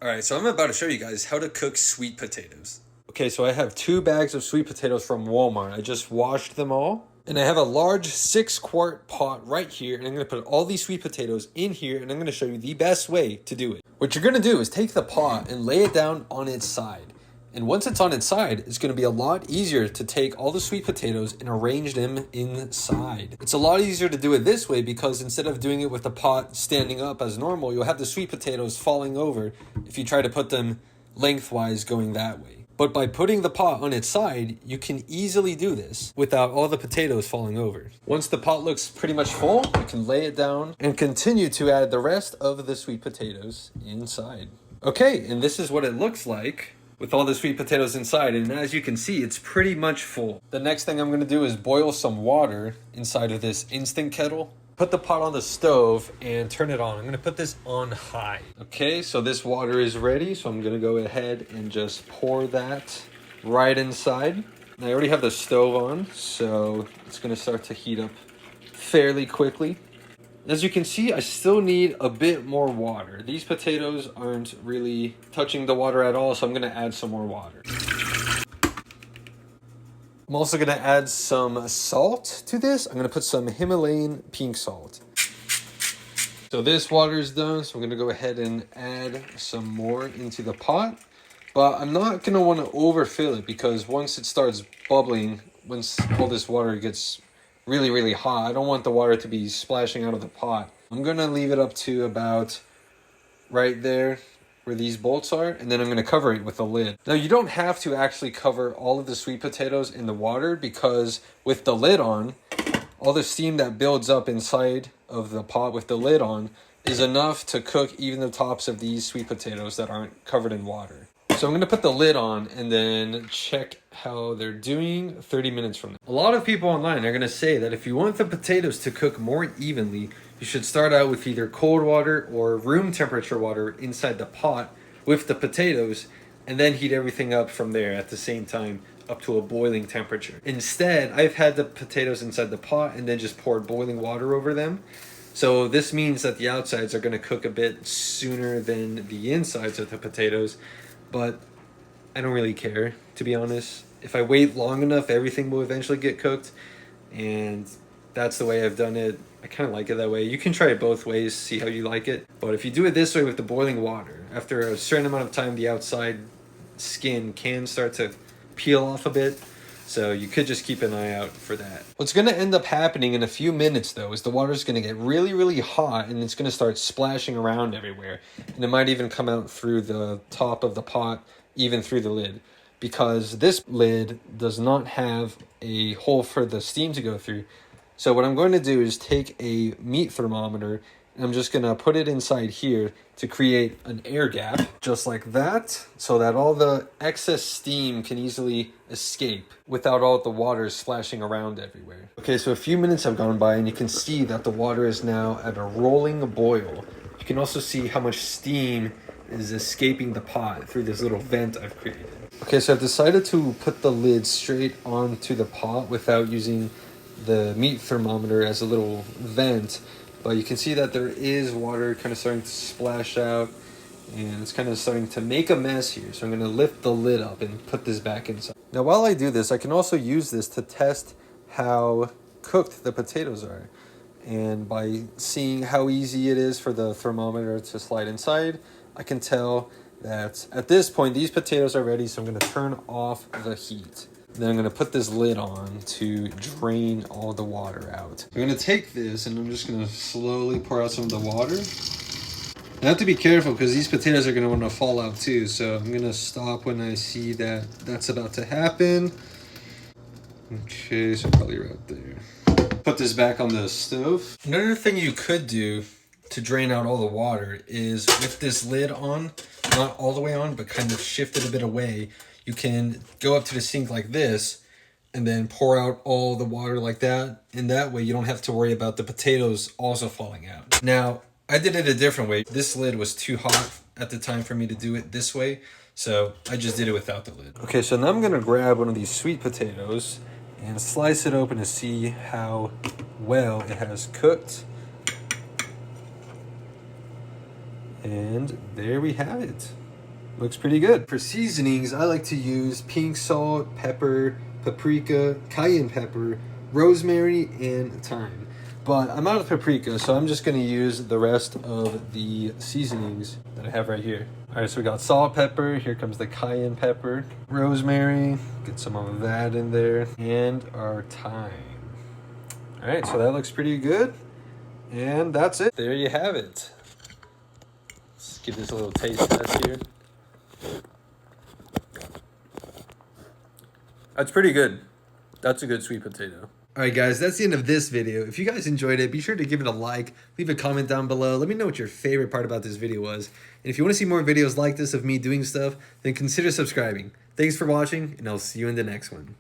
All right, so I'm about to show you guys how to cook sweet potatoes. Okay, so I have 2 bags of sweet potatoes from Walmart. I just washed them all. And I have a large 6-quart pot right here, and I'm gonna put all these sweet potatoes in here, and I'm gonna show you the best way to do it. What you're gonna do is take the pot and lay it down on its side. And once it's on its side, it's going to be a lot easier to take all the sweet potatoes and arrange them inside. It's a lot easier to do it this way because instead of doing it with the pot standing up as normal, you'll have the sweet potatoes falling over if you try to put them lengthwise going that way. But by putting the pot on its side, you can easily do this without all the potatoes falling over. Once the pot looks pretty much full, you can lay it down and continue to add the rest of the sweet potatoes inside. Okay, and this is what it looks like with all the sweet potatoes inside, and as you can see, it's pretty much full. The next thing I'm gonna do is boil some water inside of this instant kettle. Put the pot on the stove and turn it on. I'm gonna put this on high. Okay, so this water is ready, so I'm gonna go ahead and just pour that right inside. And I already have the stove on, so it's gonna start to heat up fairly quickly. As you can see, I still need a bit more water. These potatoes aren't really touching the water at all, so I'm gonna add some more water. I'm also gonna add some salt to this. I'm gonna put some Himalayan pink salt. So this water is done, so I'm gonna go ahead and add some more into the pot. But I'm not gonna wanna overfill it because once it starts bubbling, once all this water gets really hot, I don't want the water to be splashing out of the pot. I'm gonna leave it up to about right there where these bolts are, and then I'm gonna cover it with a lid. Now you don't have to actually cover all of the sweet potatoes in the water because with the lid on, all the steam that builds up inside of the pot with the lid on is enough to cook even the tops of these sweet potatoes that aren't covered in water. So I'm going to put the lid on and then check how they're doing 30 minutes from now. A lot of people online are going to say that if you want the potatoes to cook more evenly, you should start out with either cold water or room temperature water inside the pot with the potatoes and then heat everything up from there at the same time up to a boiling temperature. Instead, I've had the potatoes inside the pot and then just poured boiling water over them. So this means that the outsides are going to cook a bit sooner than the insides of the potatoes. But I don't really care, to be honest. If I wait long enough, everything will eventually get cooked. And that's the way I've done it. I kind of like it that way. You can try it both ways, see how you like it. But if you do it this way with the boiling water, after a certain amount of time, the outside skin can start to peel off a bit. So you could just keep an eye out for that. What's going to end up happening in a few minutes, though, is the water's going to get really hot and it's going to start splashing around everywhere. And it might even come out through the top of the pot, even through the lid. Because this lid does not have a hole for the steam to go through. So what I'm going to do is take a meat thermometer and I'm just going to put it inside here to create an air gap, just like that, so that all the excess steam can easily escape without all the water splashing around everywhere. Okay, so a few minutes have gone by and you can see that the water is now at a rolling boil. You can also see how much steam is escaping the pot through this little vent I've created. Okay, so I've decided to put the lid straight onto the pot without using the meat thermometer as a little vent. But you can see that there is water kind of starting to splash out and it's kind of starting to make a mess here. So I'm going to lift the lid up and put this back inside. Now while I do this, I can also use this to test how cooked the potatoes are. And by seeing how easy it is for the thermometer to slide inside, I can tell that at this point these potatoes are ready. So I'm going to turn off the heat. Then I'm going to put this lid on to drain all the water out. I'm going to take this and I'm just going to slowly pour out some of the water. I have to be careful because these potatoes are going to want to fall out too. So I'm going to stop when I see that that's about to happen. Okay, so probably right there. Put this back on the stove. Another thing you could do to drain out all the water is with this lid on, not all the way on, but kind of shift it a bit away. You can go up to the sink like this and then pour out all the water like that. And that way you don't have to worry about the potatoes also falling out. Now, I did it a different way. This lid was too hot at the time for me to do it this way. So I just did it without the lid. Okay, so now I'm going to grab one of these sweet potatoes and slice it open to see how well it has cooked. And there we have it. Looks pretty good. For seasonings, I like to use pink salt, pepper, paprika, cayenne pepper, rosemary, and thyme. But I'm out of paprika, so I'm just gonna use the rest of the seasonings that I have right here. All right, so we got salt, pepper, here comes the cayenne pepper, rosemary, get some of that in there, and our thyme. All right, so that looks pretty good. And that's it. There you have it. Let's give this a little taste test here. That's pretty good. That's a good sweet potato. All right, guys, that's the end of this video. If you guys enjoyed it, be sure to give it a like, leave a comment down below. Let me know what your favorite part about this video was. And if you want to see more videos like this of me doing stuff, then consider subscribing. Thanks for watching, and I'll see you in the next one.